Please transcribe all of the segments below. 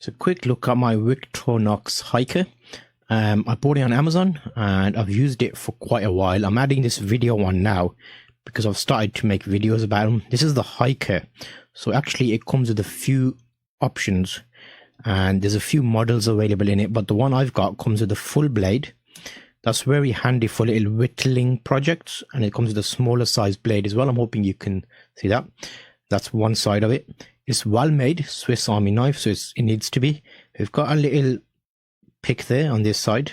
So a quick look at my Victorinox hiker. I bought it on Amazon and I've used it for quite a while. I'm adding this video on now because I've started to make videos about them. This is the hiker. So actually it comes with a few options and there's a few models available in it, but the one I've got comes with a full blade. That's very handy for little whittling projects, and it comes with a smaller size blade as well. I'm hoping you can see that. That's one side of it. It's well made, Swiss Army knife, so it needs to be. We've got a little pick there on this side,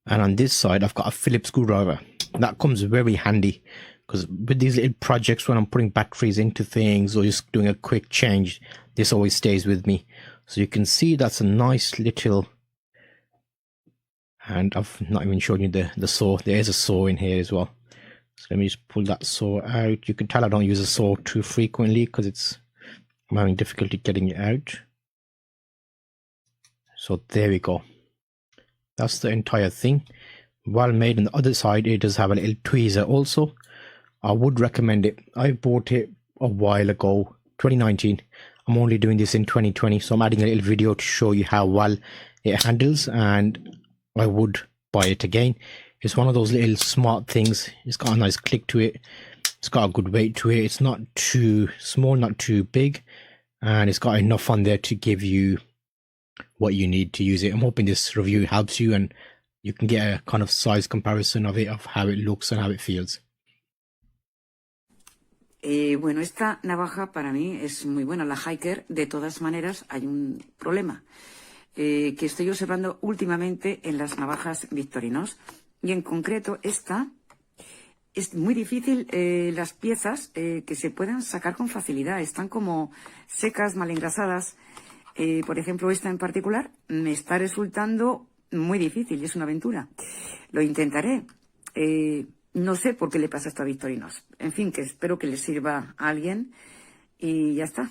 and on this side I've got a Phillips screwdriver. That comes very handy because with these little projects, when I'm putting batteries into things or just doing a quick change, this always stays with me. So you can see that's a nice little, and I've not even shown you the saw. There is a saw in here as well. So let me just pull that saw out. You can tell I don't use a saw too frequently because I'm having difficulty getting it out. So there we go. That's the entire thing. Well made. On the other side, it does have a little tweezer also. I would recommend it. I bought it a while ago, 2019. I'm only doing this in 2020, so I'm adding a little video to show you how well it handles, and I would buy it again. It's one of those little smart things. It's got a nice click to it. It's got a good weight to it. It's not too small, not too big, and it's got enough on there to give you what you need to use it. I'm hoping this review helps you and you can get a kind of size comparison of it, of how it looks and how it feels. Bueno, esta navaja para mí es muy buena, la hiker. De todas maneras, hay un problema que estoy observando últimamente en las navajas Victorinox. Y en concreto, esta es muy difícil, las piezas que se puedan sacar con facilidad. Están como secas, mal engrasadas. Por ejemplo, esta en particular me está resultando muy difícil y es una aventura. Lo intentaré. No sé por qué le pasa esto a Victorinox. En fin, que espero que le sirva a alguien y ya está.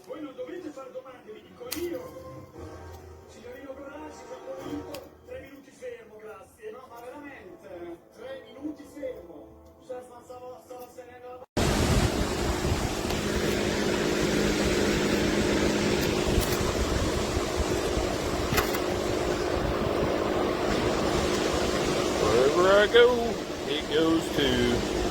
Voi non dovete far domande, vi dico io. Signorino Brunacci, sono convinto. 3 minuti fermo, grazie. No, ma veramente, 3 minuti fermo. Stavo tenendo la... Wherever I go, it goes too.